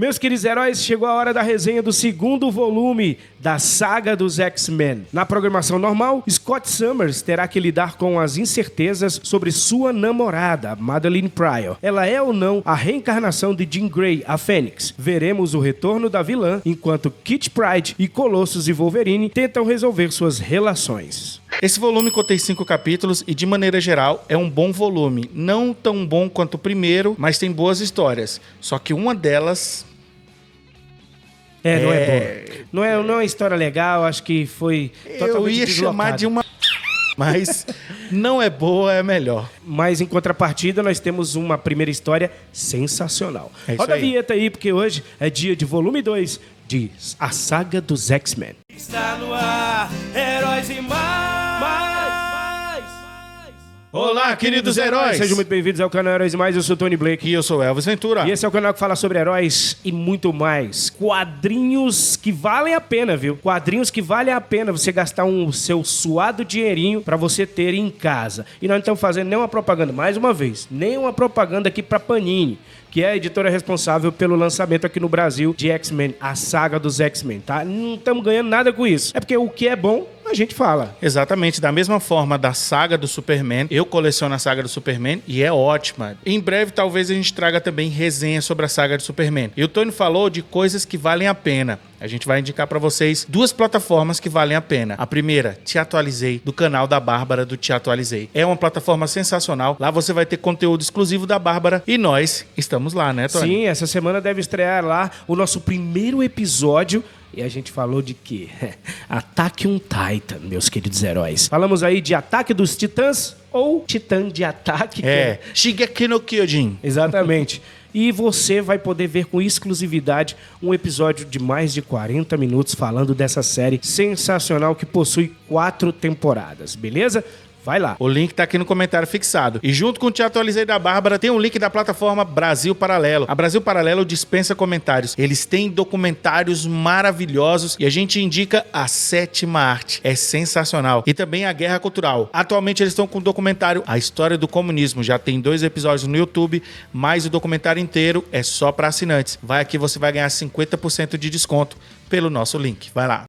Meus queridos heróis, chegou a hora da resenha do segundo volume da saga dos X-Men. Na programação normal, Scott Summers terá que lidar com as incertezas sobre sua namorada, Madeline Pryor. Ela é ou não a reencarnação de Jean Grey, a Fênix? Veremos o retorno da vilã, enquanto Kitty Pryde e Colossus e Wolverine tentam resolver suas relações. Esse volume contém 5 capítulos e, de maneira geral, é um bom volume. Não tão bom quanto o primeiro, mas tem boas histórias. Só que uma delas... não é boa. Não é uma história legal, acho que foi totalmente Eu ia deslocado. chamar de uma... Mas não é boa, é melhor. Mas em contrapartida, nós temos uma primeira história sensacional. É isso Roda a aí. vinheta aí, porque hoje é dia de volume 2 de A Saga dos X-Men. Está no ar, heróis e mais. Olá, queridos heróis! Sejam muito bem-vindos ao canal Heróis e Mais. Eu sou o Tony Blake. E eu sou Elvis Ventura. E esse é o canal que fala sobre heróis e muito mais. Quadrinhos que valem a pena, viu? Quadrinhos que valem a pena você gastar o seu suado dinheirinho pra você ter em casa. E nós não estamos fazendo nenhuma propaganda, mais uma vez, nenhuma propaganda aqui pra Panini, que é a editora responsável pelo lançamento aqui no Brasil de X-Men, a saga dos X-Men, tá? Não estamos ganhando nada com isso. É porque o que é bom, a gente fala. Exatamente, da mesma forma da saga do Superman, eu coleciono a saga do Superman e é ótima. Em breve, talvez a gente traga também resenha sobre a saga do Superman. E o Tony falou de coisas que valem a pena. A gente vai indicar pra vocês 2 plataformas que valem a pena. A primeira, Te Atualizei, do canal da Bárbara do Te Atualizei. É uma plataforma sensacional. Lá você vai ter conteúdo exclusivo da Bárbara e nós estamos lá, né, Tony? Sim, essa semana deve estrear lá o nosso primeiro episódio. E a gente falou de quê? Ataque on Titan, meus queridos heróis. Falamos aí de Ataque dos Titãs ou Titã de Ataque. Shingeki no Kyojin. Exatamente. E você vai poder ver com exclusividade um episódio de mais de 40 minutos falando dessa série sensacional que possui 4 temporadas, beleza? Vai lá. O link tá aqui no comentário fixado. E junto com o Te Atualizei da Bárbara, tem um link da plataforma Brasil Paralelo. A Brasil Paralelo dispensa comentários. Eles têm documentários maravilhosos e a gente indica a 7ª Arte. É sensacional. E também a Guerra Cultural. Atualmente eles estão com o documentário A História do Comunismo. Já tem 2 episódios no YouTube, mas o documentário inteiro é só para assinantes. Vai aqui, você vai ganhar 50% de desconto pelo nosso link. Vai lá.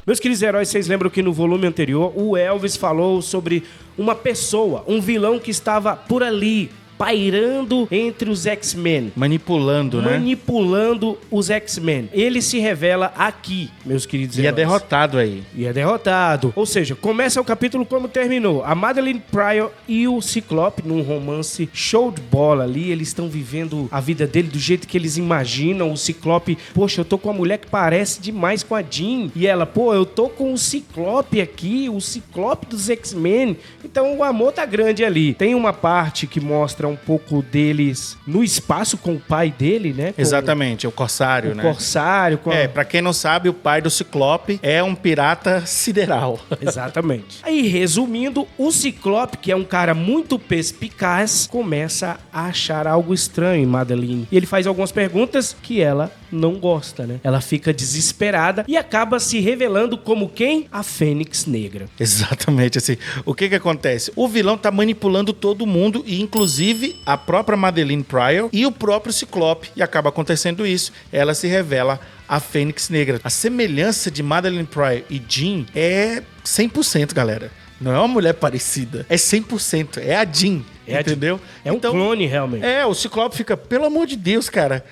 Meus queridos heróis, vocês lembram que no volume anterior o Elvis falou sobre uma pessoa, um vilão que estava por ali, pairando entre os X-Men. Manipulando, né? Manipulando os X-Men. Ele se revela aqui, meus queridos heróis. E é derrotado aí. E é derrotado. Ou seja, começa o capítulo como terminou. A Madeline Pryor e o Ciclope, num romance show de bola ali, eles estão vivendo a vida dele do jeito que eles imaginam. O Ciclope, poxa, eu tô com uma mulher que parece demais com a Jean. E ela, pô, eu tô com o Ciclope aqui, o Ciclope dos X-Men. Então o amor tá grande ali. Tem uma parte que mostra um pouco deles no espaço com o pai dele, né? Exatamente, o Corsário, né? O Corsário. Pra quem não sabe, o pai do Ciclope é um pirata sideral. Exatamente. Aí, resumindo, o Ciclope, que é um cara muito perspicaz, começa a achar algo estranho em Madeline. E ele faz algumas perguntas que ela não gosta, né? Ela fica desesperada e acaba se revelando como quem? A Fênix Negra. Exatamente, assim. O que acontece? O vilão tá manipulando todo mundo e, inclusive, a própria Madeline Pryor e o próprio Ciclope. E acaba acontecendo isso. Ela se revela a Fênix Negra. A semelhança de Madeline Pryor e Jean é 100%, galera. Não é uma mulher parecida. É 100%. É a Jean. Entendeu? É um clone, realmente. O Ciclope fica, pelo amor de Deus, cara.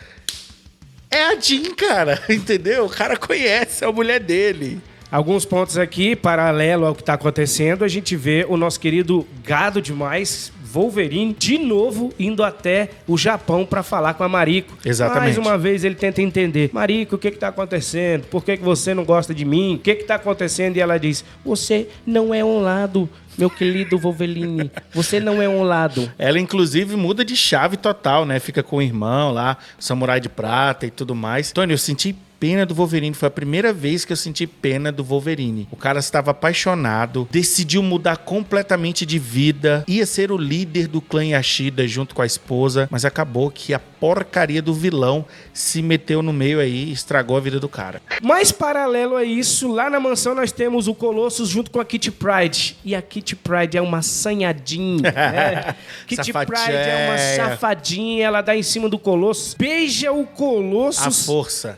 É a Jean, cara. Entendeu? O cara conhece a mulher dele. Alguns pontos aqui, paralelo ao que está acontecendo, a gente vê o nosso querido gado demais, Wolverine, de novo indo até o Japão para falar com a Mariko. Exatamente. Mais uma vez ele tenta entender. Mariko, o que está acontecendo? Por que você não gosta de mim? O que está acontecendo? E ela diz, você não é um lado, meu querido Wolverine. Você não é um lado. Ela, inclusive, muda de chave total, né? Fica com o irmão lá, o Samurai de Prata e tudo mais. Tony, eu senti pena do Wolverine. Foi a primeira vez que eu senti pena do Wolverine. O cara estava apaixonado, decidiu mudar completamente de vida, ia ser o líder do clã Yashida junto com a esposa, mas acabou que a porcaria do vilão se meteu no meio aí e estragou a vida do cara. Mais paralelo a isso, lá na mansão nós temos o Colossus junto com a Kitty Pryde. E a Kitty Pryde é uma sanhadinha, né? Kitty Pryde é uma safadinha, ela dá em cima do Colossus, beija o Colossus.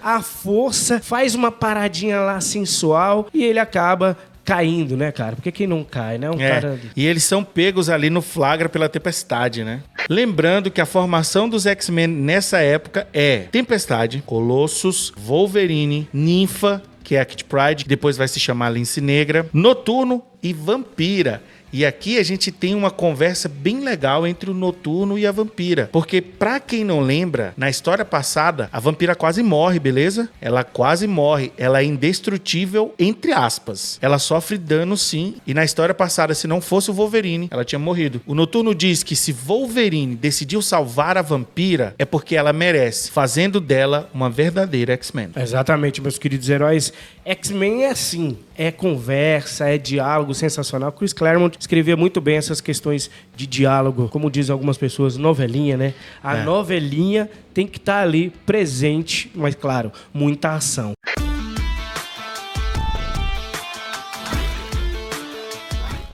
A força, faz uma paradinha lá sensual e ele acaba caindo, né, cara? Porque quem não cai, né? Cara... E eles são pegos ali no flagra pela Tempestade, né? Lembrando que a formação dos X-Men nessa época é Tempestade, Colossus, Wolverine, Ninfa, que é a Kitty Pryde, que depois vai se chamar Lince Negra, Noturno e Vampira. E aqui a gente tem uma conversa bem legal entre o Noturno e a Vampira. Porque, pra quem não lembra, na história passada, a Vampira quase morre, beleza? Ela quase morre. Ela é indestrutível, entre aspas. Ela sofre dano, sim. E na história passada, se não fosse o Wolverine, ela tinha morrido. O Noturno diz que se Wolverine decidiu salvar a Vampira, é porque ela merece, fazendo dela uma verdadeira X-Men. Exatamente, meus queridos heróis. X-Men é assim, é conversa, é diálogo sensacional. Chris Claremont escrevia muito bem essas questões de diálogo, como dizem algumas pessoas, novelinha, né? A novelinha tem que estar ali presente, mas claro, muita ação.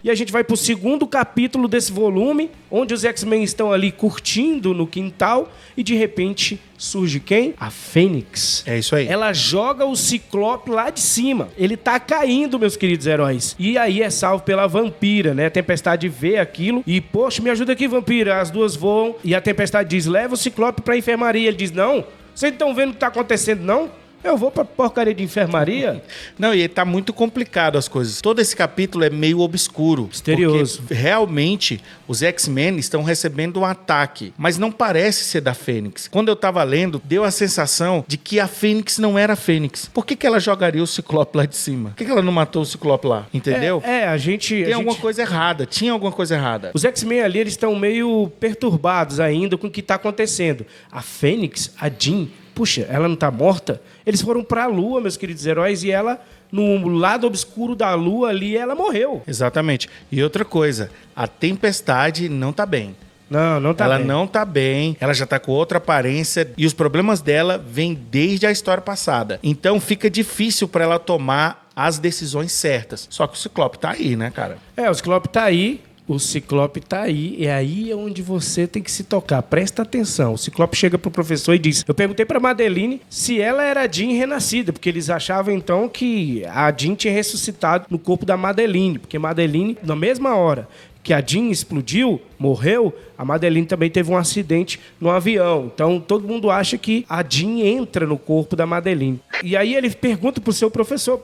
E a gente vai pro segundo capítulo desse volume, onde os X-Men estão ali curtindo no quintal e de repente surge quem? A Fênix. É isso aí. Ela joga o Ciclope lá de cima. Ele tá caindo, meus queridos heróis. E aí é salvo pela Vampira, né? A Tempestade vê aquilo e, poxa, me ajuda aqui, Vampira. As duas voam e a Tempestade diz, leva o Ciclope pra enfermaria. Ele diz, não, vocês estão vendo o que tá acontecendo, não? Eu vou pra porcaria de enfermaria? Não, e tá muito complicado as coisas. Todo esse capítulo é meio obscuro. Misterioso. Porque realmente os X-Men estão recebendo um ataque, mas não parece ser da Fênix. Quando eu tava lendo, deu a sensação de que a Fênix não era a Fênix. Por que ela jogaria o Ciclope lá de cima? Por que ela não matou o Ciclope lá? Entendeu? A gente... Tem alguma coisa errada. Tinha alguma coisa errada. Os X-Men ali, eles estão meio perturbados ainda com o que tá acontecendo. A Fênix, a Jean... Puxa, ela não tá morta? Eles foram pra Lua, meus queridos heróis, e ela, no lado obscuro da Lua ali, ela morreu. Exatamente. E outra coisa, a Tempestade não tá bem. Não tá bem. Ela não tá bem, ela já tá com outra aparência e os problemas dela vêm desde a história passada. Então fica difícil pra ela tomar as decisões certas. Só que o Ciclope tá aí, né, cara? O Ciclope tá aí. O Ciclope tá aí, e aí é onde você tem que se tocar. Presta atenção. O Ciclope chega pro professor e diz... Eu perguntei pra Madeline se ela era a Jean renascida, porque eles achavam então que a Jean tinha ressuscitado no corpo da Madeline, porque Madeline, na mesma hora que a Jean explodiu, morreu, a Madeline também teve um acidente no avião. Então, todo mundo acha que a Jean entra no corpo da Madeline. E aí ele pergunta pro seu professor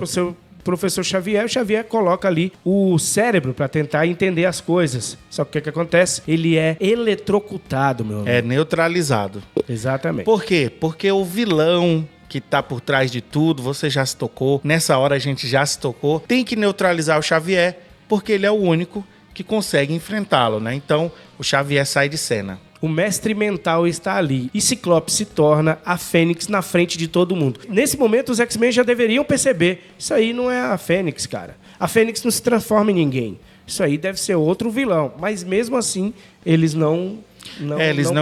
Professor Xavier, o Xavier coloca ali o cérebro para tentar entender as coisas. Só que o que acontece? Ele é eletrocutado, meu amigo. É neutralizado. Exatamente. Por quê? Porque o vilão que tá por trás de tudo, você já se tocou, nessa hora a gente já se tocou, tem que neutralizar o Xavier, porque ele é o único que consegue enfrentá-lo, né? Então, o Xavier sai de cena. O mestre mental está ali. E Ciclope se torna a Fênix na frente de todo mundo. Nesse momento, os X-Men já deveriam perceber. Isso aí não é a Fênix, cara. A Fênix não se transforma em ninguém. Isso aí deve ser outro vilão. Mas mesmo assim, eles não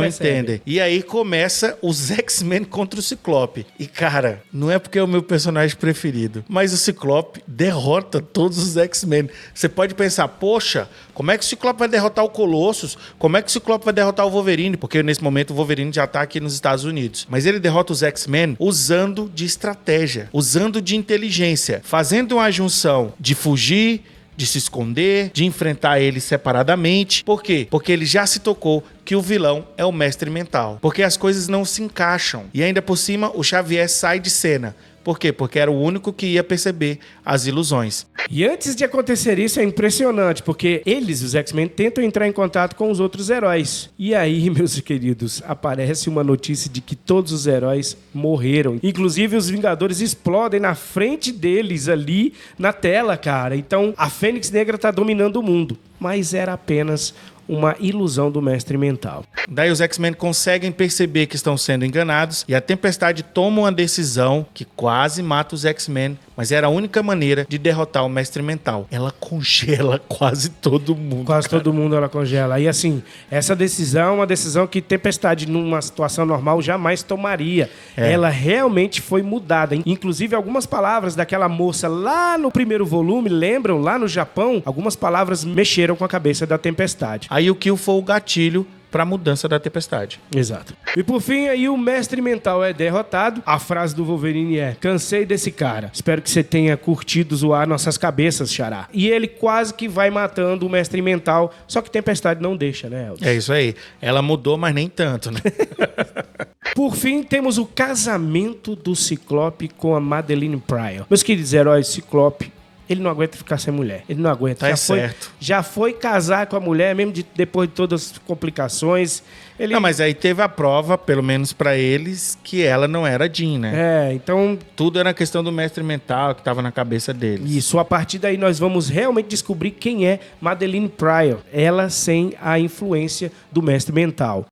entendem. E aí começa os X-Men contra o Ciclope. E, cara, não é porque é o meu personagem preferido, mas o Ciclope derrota todos os X-Men. Você pode pensar, poxa, como é que o Ciclope vai derrotar o Colossus? Como é que o Ciclope vai derrotar o Wolverine? Porque nesse momento o Wolverine já tá aqui nos Estados Unidos. Mas ele derrota os X-Men usando de estratégia, usando de inteligência, fazendo uma junção de fugir, de se esconder, de enfrentar eles separadamente. Por quê? Porque ele já se tocou que o vilão é o mestre mental. Porque as coisas não se encaixam. E ainda por cima, o Xavier sai de cena. Por quê? Porque era o único que ia perceber as ilusões. E antes de acontecer isso, é impressionante, porque eles, os X-Men, tentam entrar em contato com os outros heróis. E aí, meus queridos, aparece uma notícia de que todos os heróis morreram. Inclusive, os Vingadores explodem na frente deles ali na tela, cara. Então, a Fênix Negra tá dominando o mundo. Mas era apenas uma ilusão do mestre mental. Daí os X-Men conseguem perceber que estão sendo enganados e a Tempestade toma uma decisão que quase mata os X-Men, mas era a única maneira de derrotar o mestre mental. Ela congela quase todo mundo. Quase todo mundo ela congela. E assim, essa decisão é uma decisão que Tempestade, numa situação normal, jamais tomaria. Ela realmente foi mudada. Inclusive, algumas palavras daquela moça lá no primeiro volume, lembram? Lá no Japão, algumas palavras mexeram com a cabeça da Tempestade. Aí o Kill foi o gatilho para a mudança da Tempestade. Exato. E por fim, aí o mestre mental é derrotado. A frase do Wolverine é: cansei desse cara. Espero que você tenha curtido zoar nossas cabeças, Xará. E ele quase que vai matando o mestre mental, só que Tempestade não deixa, né, Elvis? É isso aí. Ela mudou, mas nem tanto, né? Por fim, temos o casamento do Ciclope com a Madeline Pryor. Meus queridos heróis, Ciclope, ele não aguenta ficar sem mulher. Ele não aguenta. Já foi casar com a mulher, mesmo depois de todas as complicações. Não, mas aí teve a prova, pelo menos pra eles, que ela não era Jean, né? Então... Tudo era questão do mestre mental que estava na cabeça deles. Isso, a partir daí nós vamos realmente descobrir quem é Madeline Pryor. Ela sem a influência do mestre mental.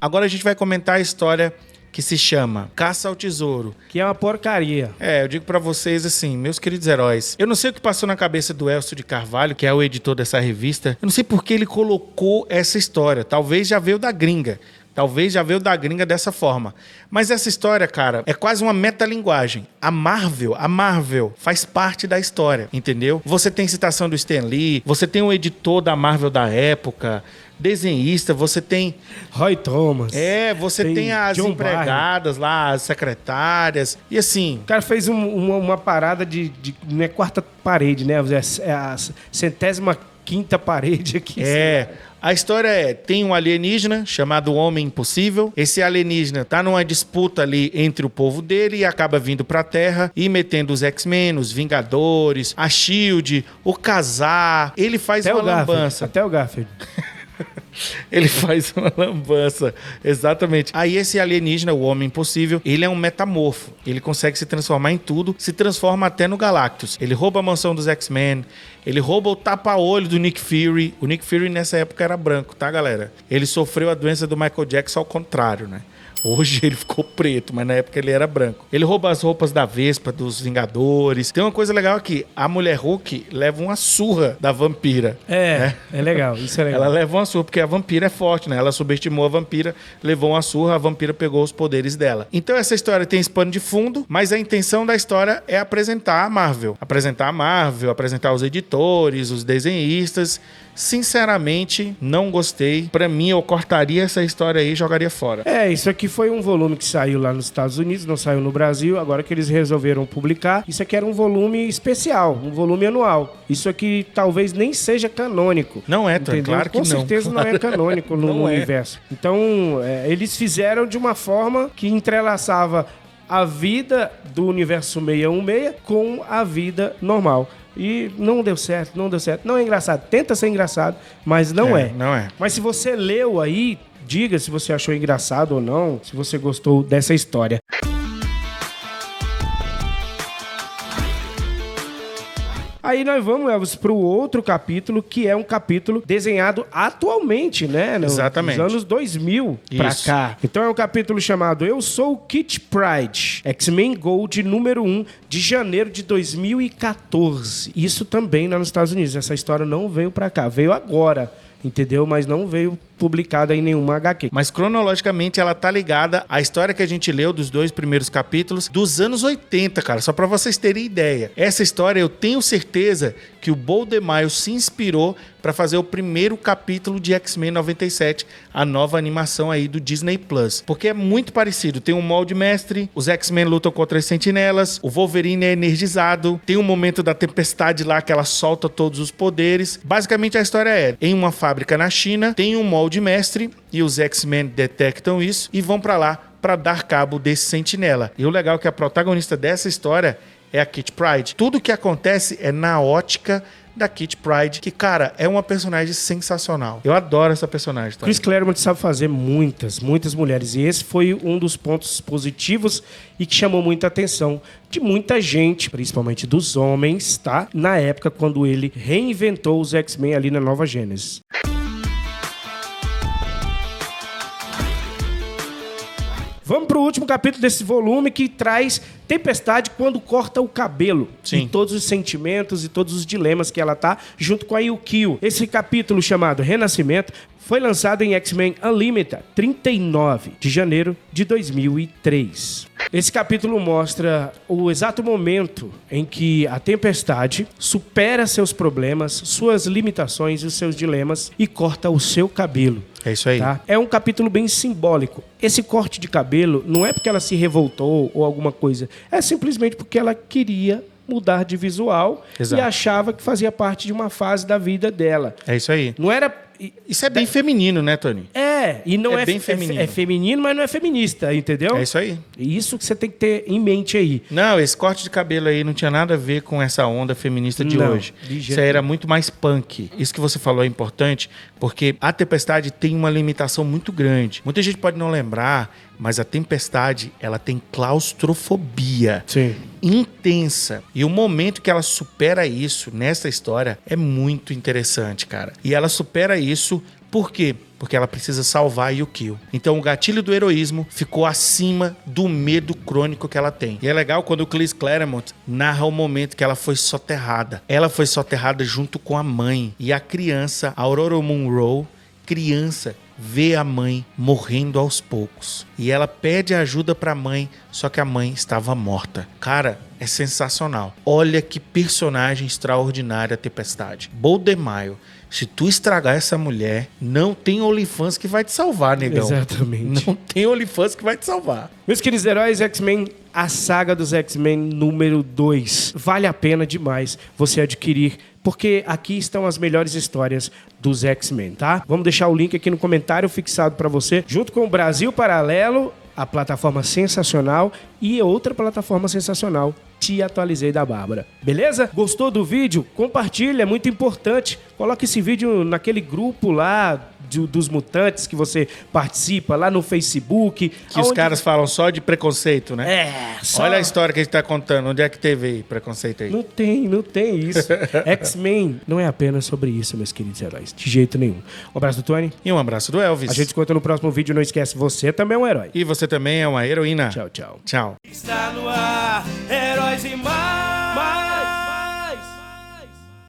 Agora a gente vai comentar a história que se chama Caça ao Tesouro. Que é uma porcaria. Eu digo pra vocês assim, meus queridos heróis, eu não sei o que passou na cabeça do Elcio de Carvalho, que é o editor dessa revista, eu não sei por que ele colocou essa história. Talvez já veio da gringa dessa forma. Mas essa história, cara, é quase uma metalinguagem. A Marvel faz parte da história, entendeu? Você tem citação do Stan Lee, você tem o editor da Marvel da época, desenhista, você tem... Roy Thomas. Você tem as John empregadas Byrne. lá, as secretárias, e assim... O cara fez uma parada de não é quarta parede, né? É a 105ª parede aqui. A história tem um alienígena chamado Homem Impossível. Esse alienígena tá numa disputa ali entre o povo dele e acaba vindo pra Terra e metendo os X-Men, os Vingadores, a SHIELD, o Kazar. Ele faz uma lambança. Até o Garfield. Ele faz uma lambança, exatamente. Aí esse alienígena, o Homem Impossível, ele é um metamorfo. Ele consegue se transformar em tudo, se transforma até no Galactus. Ele rouba a mansão dos X-Men, ele rouba o tapa-olho do Nick Fury. O Nick Fury nessa época era branco, tá, galera? Ele sofreu a doença do Michael Jackson ao contrário, né? Hoje ele ficou preto, mas na época ele era branco. Ele rouba as roupas da Vespa, dos Vingadores. Tem uma coisa legal aqui. A mulher Hulk leva uma surra da vampira. É legal. Isso é legal. Ela leva uma surra, porque a vampira é forte, né? Ela subestimou a vampira, levou uma surra, a vampira pegou os poderes dela. Então essa história tem esse pano de fundo, mas a intenção da história é apresentar a Marvel. Apresentar os editores, os desenhistas. Sinceramente, não gostei. Pra mim, eu cortaria essa história aí e jogaria fora. Isso aqui foi um volume que saiu lá nos Estados Unidos, não saiu no Brasil, agora que eles resolveram publicar. Isso aqui era um volume especial, um volume anual. Isso aqui talvez nem seja canônico. Não é, claro que não. Com certeza não é canônico no universo. Então, eles fizeram de uma forma que entrelaçava a vida do universo 616 com a vida normal. E não deu certo. Não é engraçado. Tenta ser engraçado, mas não é. Não é. Mas se você leu aí, diga se você achou engraçado ou não, se você gostou dessa história. Aí nós vamos, Elvis, para o outro capítulo, que é um capítulo desenhado atualmente, né? Exatamente. Nos anos 2000 pra cá. Então é um capítulo chamado Eu Sou o Kitty Pryde, X-Men Gold número 1, de janeiro de 2014. Isso também lá nos Estados Unidos. Essa história não veio pra cá, veio agora, entendeu? Mas não veio publicada em nenhuma HQ. Mas cronologicamente ela tá ligada à história que a gente leu dos 2 primeiros capítulos dos anos 80, cara, só pra vocês terem ideia. Essa história eu tenho certeza que o Paul DeMaio se inspirou pra fazer o primeiro capítulo de X-Men 97, a nova animação aí do Disney Plus, porque é muito parecido. Tem um molde mestre, os X-Men lutam contra as sentinelas, o Wolverine é energizado, tem um momento da tempestade lá que ela solta todos os poderes. Basicamente a história é, em uma fábrica na China, tem um molde mestre e os X-Men detectam isso e vão pra lá pra dar cabo desse sentinela. E o legal é que a protagonista dessa história é a Kitty Pryde. Tudo que acontece é na ótica da Kitty Pryde, que, cara, é uma personagem sensacional. Eu adoro essa personagem. Chris Claremont sabe fazer muitas mulheres. E esse foi um dos pontos positivos e que chamou muita atenção de muita gente, principalmente dos homens, tá? Na época, quando ele reinventou os X-Men ali na Nova Gênesis. Vamos para o último capítulo desse volume, que traz Tempestade quando corta o cabelo. Sim. E todos os sentimentos e todos os dilemas que ela tá, junto com a Yukio. Esse capítulo, chamado Renascimento, foi lançado em X-Men Unlimited, 39 de janeiro de 2003. Esse capítulo mostra o exato momento em que a Tempestade supera seus problemas, suas limitações e os seus dilemas e corta o seu cabelo. É isso aí. Tá? É um capítulo bem simbólico. Esse corte de cabelo não é porque ela se revoltou ou alguma coisa. É simplesmente porque ela queria mudar de visual. Exato. E achava que fazia parte de uma fase da vida dela. É isso aí. Não era... Isso é bem feminino, né, Tony? E não bem feminino. É feminino, mas não é feminista, entendeu? É isso aí. Isso que você tem que ter em mente aí. Não, esse corte de cabelo aí não tinha nada a ver com essa onda feminista de hoje. Isso aí era muito mais punk. Isso que você falou é importante, porque a Tempestade tem uma limitação muito grande. Muita gente pode não lembrar, mas a Tempestade, ela tem claustrofobia. Sim. Intensa. E o momento que ela supera isso nessa história é muito interessante, cara. E ela supera isso por quê? Porque ela precisa salvar a Yukio. Então o gatilho do heroísmo ficou acima do medo crônico que ela tem. E é legal quando o Chris Claremont narra o momento que ela foi soterrada. Ela foi soterrada junto com a mãe. E a criança, Aurora Monroe, criança, vê a mãe morrendo aos poucos. E ela pede ajuda pra mãe, só que a mãe estava morta. Cara, é sensacional. Olha que personagem extraordinária a Tempestade. Boldemaio. Se tu estragar essa mulher, não tem OnlyFans que vai te salvar, negão. Exatamente. Não tem OnlyFans que vai te salvar. Meus queridos heróis, X-Men, a saga dos X-Men número 2. Vale a pena demais você adquirir, porque aqui estão as melhores histórias dos X-Men, tá? Vamos deixar o link aqui no comentário fixado para você, junto com o Brasil Paralelo, a plataforma sensacional e outra plataforma sensacional, Te Atualizei da Bárbara. Beleza? Gostou do vídeo? Compartilha, é muito importante. Coloca esse vídeo naquele grupo lá dos mutantes que você participa, lá no Facebook. Que os caras falam só de preconceito, né? Só... Olha a história que a gente tá contando. Onde é que teve aí preconceito aí? Não tem isso. X-Men não é apenas sobre isso, meus queridos heróis. De jeito nenhum. Um abraço do Tony. E um abraço do Elvis. A gente se conta no próximo vídeo. Não esquece, você também é um herói. E você também é uma heroína. Tchau, tchau. Tchau. Está no ar,